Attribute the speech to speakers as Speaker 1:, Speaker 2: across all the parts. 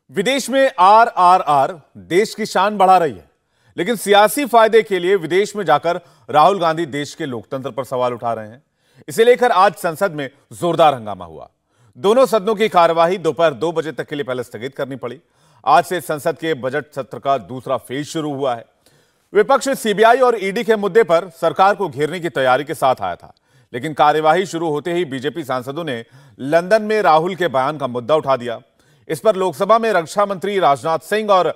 Speaker 1: विदेश में आरआरआर देश की शान बढ़ा रही है, लेकिन सियासी फायदे के लिए विदेश में जाकर राहुल गांधी देश के लोकतंत्र पर सवाल उठा रहे हैं। इसे लेकर आज संसद में जोरदार हंगामा हुआ। दोनों सदनों की कार्यवाही दोपहर 2 बजे तक के लिए पहले स्थगित करनी पड़ी। आज से संसद के बजट सत्र का दूसरा फेज शुरू हुआ है। विपक्ष सीबीआई और ईडी के मुद्दे पर सरकार को घेरने की तैयारी के साथ आया था, लेकिन कार्यवाही शुरू होते ही बीजेपी सांसदों ने लंदन में राहुल के बयान का मुद्दा उठा दिया। इस पर लोकसभा में रक्षा मंत्री राजनाथ सिंह और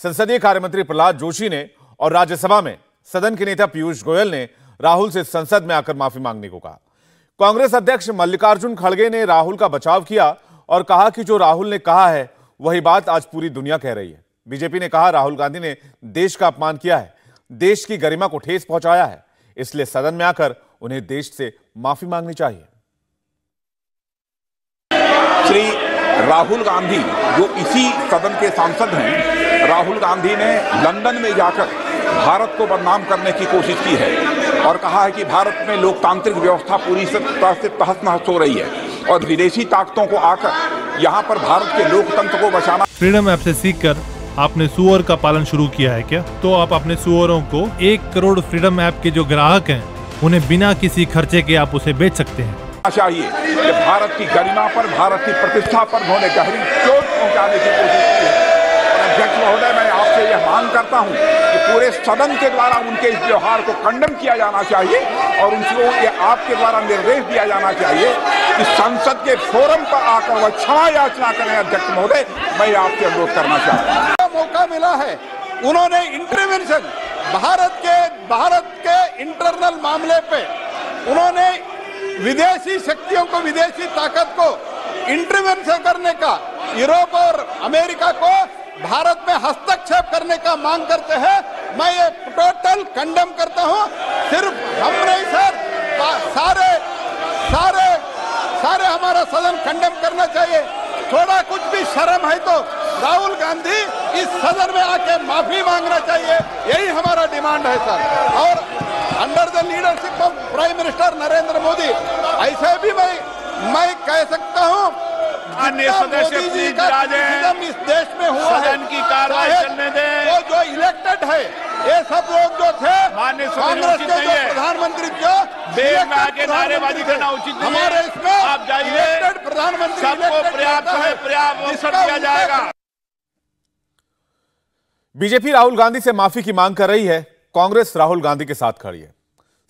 Speaker 1: संसदीय कार्य मंत्री प्रहलाद जोशी ने और राज्यसभा में सदन के नेता पीयूष गोयल ने राहुल से संसद में आकर माफी मांगने को कहा। कांग्रेस अध्यक्ष मल्लिकार्जुन खड़गे ने राहुल का बचाव किया और कहा कि जो राहुल ने कहा है वही बात आज पूरी दुनिया कह रही है। बीजेपी ने कहा राहुल गांधी ने देश का अपमान किया है, देश की गरिमा को ठेस पहुंचाया है, इसलिए सदन में आकर उन्हें देश से माफी मांगनी चाहिए।
Speaker 2: श्री राहुल गांधी जो इसी सदन के सांसद हैं, राहुल गांधी ने लंदन में जाकर भारत को बदनाम करने की कोशिश की है और कहा है कि भारत में लोकतांत्रिक व्यवस्था पूरी तरह से तहस नहस हो रही है और विदेशी ताकतों को आकर यहाँ पर भारत के लोकतंत्र को बचाना।
Speaker 3: फ्रीडम ऐप से सीखकर आपने सुअर का पालन शुरू किया है क्या? तो आप अपने सुअरों को 1 करोड़ फ्रीडम ऐप के जो ग्राहक हैं उन्हें बिना किसी खर्चे के आप उसे बेच सकते हैं।
Speaker 2: चाहिए कि भारत की गरिमा पर, भारत की प्रतिष्ठा पर उन्होंने गहरी चोट पहुंचाने की कोशिश की है। और अध्यक्ष महोदय, मैं आपसे यह मांग करता हूं कि पूरे सदन के द्वारा उनके इस व्यवहार को कंडम किया जाना चाहिए और उनको ये आपके द्वारा निर्देश दिया जाना चाहिए कि संसद के फोरम पर आकर वह क्षमा याचना करें। अध्यक्ष महोदय, मैं आपसे अनुरोध करना चाहता हूँ।
Speaker 4: मौका मिला है, उन्होंने इंटरवेंशन भारत के इंटरनल मामले पे उन्होंने विदेशी शक्तियों को, विदेशी ताकत को इंटरवेंशन करने का, यूरोप और अमेरिका को भारत में हस्तक्षेप करने का मांग करते हैं। मैं ये टोटल कंडेम करता हूं। सिर्फ हम नहीं सर, सारे हमारा सदन कंडेम करना चाहिए। थोड़ा कुछ भी शर्म है तो राहुल गांधी इस सदन में आके माफी मांगना चाहिए, यही हमारा डिमांड है सर। और under the leadership of prime minister Narendra Modi, ऐसे भी मैं कह सकता हूँ मोदी जी का इस देश में हुआ है,
Speaker 5: सदन की कार्रवाई चलने दें।
Speaker 4: वो जो इलेक्टेड है, ये सब लोग जो थे कांग्रेस के जो प्रधानमंत्री जो
Speaker 5: बेल आके नारेबाजी करना उचित नहीं है।
Speaker 4: हमारे इसमें
Speaker 5: आप जाइए,
Speaker 4: इलेक्टेड प्रधानमंत्री
Speaker 5: सबको पर्याप्त अवसर दिया जाएगा।
Speaker 1: बीजेपी राहुल गांधी से माफी की मांग कर रही है, कांग्रेस राहुल गांधी के साथ खड़ी है।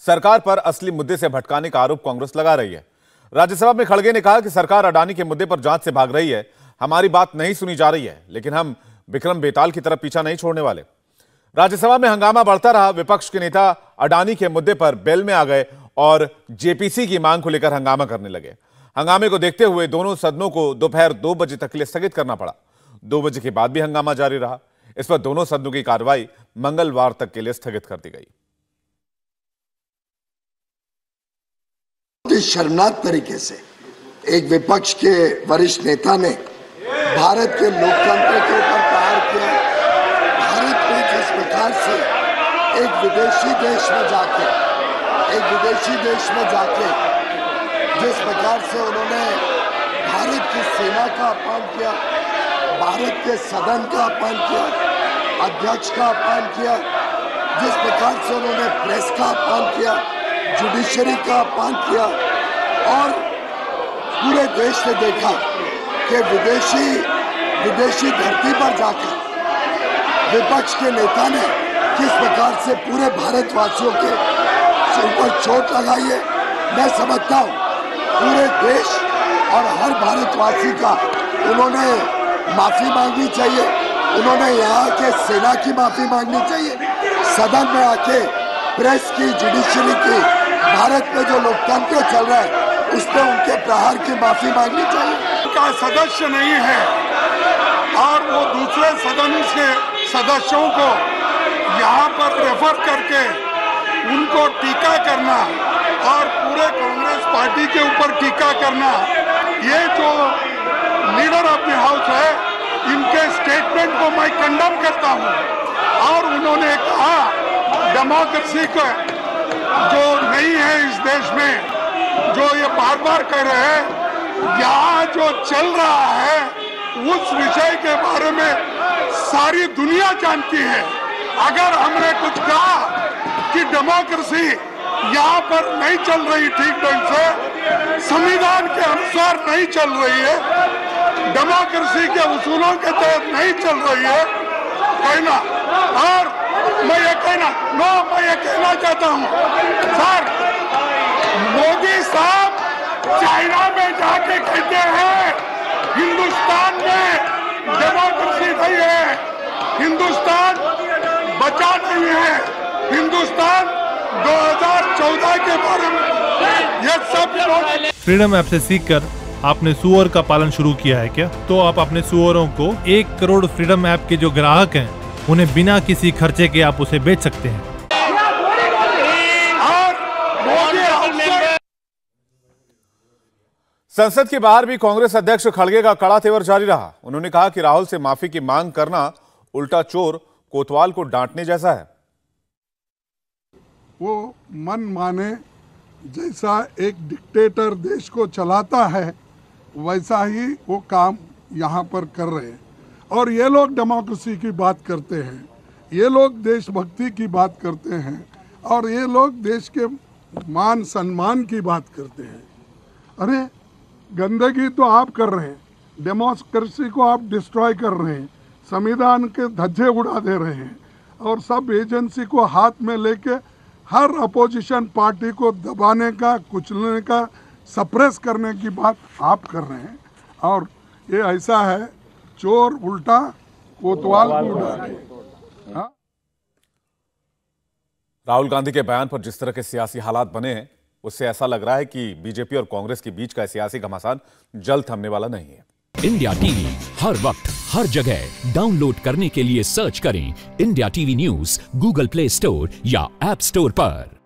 Speaker 1: सरकार पर असली मुद्दे से भटकाने का आरोप कांग्रेस लगा रही है। राज्यसभा में खड़गे ने कहा कि सरकार अडानी के मुद्दे पर जांच से भाग रही है, हमारी बात नहीं सुनी जा रही है, लेकिन हम विक्रम बेताल की तरफ पीछा नहीं छोड़ने वाले। राज्यसभा में हंगामा बढ़ता रहा। विपक्ष के नेता अडानी के मुद्दे पर बेल में आ गए और जेपीसी की मांग को लेकर हंगामा करने लगे। हंगामे को देखते हुए दोनों सदनों को दोपहर 2 बजे तक के लिए स्थगित करना पड़ा। 2 बजे के बाद भी हंगामा जारी रहा। इस पर दोनों सदनों की कार्रवाई मंगलवार तक के लिए स्थगित कर दी गई।
Speaker 6: शर्मनाक तरीके से एक विपक्ष के वरिष्ठ नेता ने भारत के लोकतंत्र के ऊपर प्रहार किया। भारत में जिस प्रकार से एक विदेशी देश में जाके जिस प्रकार से उन्होंने भारत की सेना का अपमान किया, भारत के सदन का अपमान किया, अध्यक्ष का अपमान किया, जिस प्रकार से उन्होंने प्रेस का अपमान किया, जुडिशरी का अपमान किया और पूरे देश ने देखा कि विदेशी धरती पर जाकर विपक्ष के नेता ने किस प्रकार से पूरे भारतवासियों के ऊपर चोट लगाई है। मैं समझता हूँ पूरे देश और हर भारतवासी का उन्होंने माफी मांगनी चाहिए। उन्होंने यहाँ के सेना की माफी मांगनी चाहिए, सदन में आके प्रेस की, जुडिशरी की, भारत में जो लोकतंत्र चल रहा है उस पर उनके प्रहार की माफी मांगनी चाहिए।
Speaker 4: उनका सदस्य नहीं है और वो दूसरे सदन के सदस्यों को यहाँ पर रेफर करके उनको टीका करना और पूरे कांग्रेस पार्टी के ऊपर टीका करना, ये जो लीडर ऑफ द हाउस है, इनके स्टेटमेंट को मैं कंडेम करता हूँ। और उन्होंने कहा डेमोक्रेसी का जो नहीं है इस देश में, जो ये बार बार कह रहे हैं, यहाँ जो चल रहा है उस विषय के बारे में सारी दुनिया जानती है। अगर हमने कुछ कहा कि डेमोक्रेसी यहाँ पर नहीं चल रही ठीक ढंग से, संविधान के अनुसार नहीं चल रही है, डेमोक्रेसी के उसूलों के तहत नहीं चल रही है कहना, और मैं ये कहना चाहता हूँ सर, मोदी साहब चाइना में जाके कहते हैं हिंदुस्तान में डेमोक्रेसी नहीं है, हिंदुस्तान बचा नहीं है, हिंदुस्तान 2014 के बारे में ये सब।
Speaker 3: फ्रीडम ऐप से सीखकर आपने सुअर का पालन शुरू किया है क्या? तो आप अपने सुअरों को 1 करोड़ फ्रीडम ऐप के जो ग्राहक हैं उन्हें बिना किसी खर्चे के आप उसे बेच सकते हैं।
Speaker 1: संसद के बाहर भी कांग्रेस अध्यक्ष खड़गे का कड़ा तेवर जारी रहा। उन्होंने कहा कि राहुल से माफी की मांग करना उल्टा चोर कोतवाल को डांटने जैसा है।
Speaker 4: वो मन माने जैसा एक डिक्टेटर देश को चलाता है वैसा ही वो काम यहाँ पर कर रहे हैं। और ये लोग डेमोक्रेसी की बात करते हैं, ये लोग देशभक्ति की बात करते हैं, और ये लोग देश के मान सम्मान की बात करते हैं। अरे गंदगी तो आप कर रहे हैं, डेमोक्रेसी को आप डिस्ट्रॉय कर रहे हैं, संविधान के धज्जे उड़ा दे रहे हैं, और सब एजेंसी को हाथ में लेके हर अपोजिशन पार्टी को दबाने का, कुचलने का, सप्रेस करने की बात आप कर रहे हैं। और ये ऐसा है, चोर उल्टा कोतवाल को डाले।
Speaker 1: राहुल गांधी के बयान पर जिस तरह के सियासी हालात बने हैं, उससे ऐसा लग रहा है कि बीजेपी और कांग्रेस के बीच का सियासी घमासान जल्द थमने वाला नहीं है।
Speaker 7: इंडिया टीवी हर वक्त हर जगह डाउनलोड करने के लिए सर्च करें India TV news Google play store या ऐप स्टोर पर।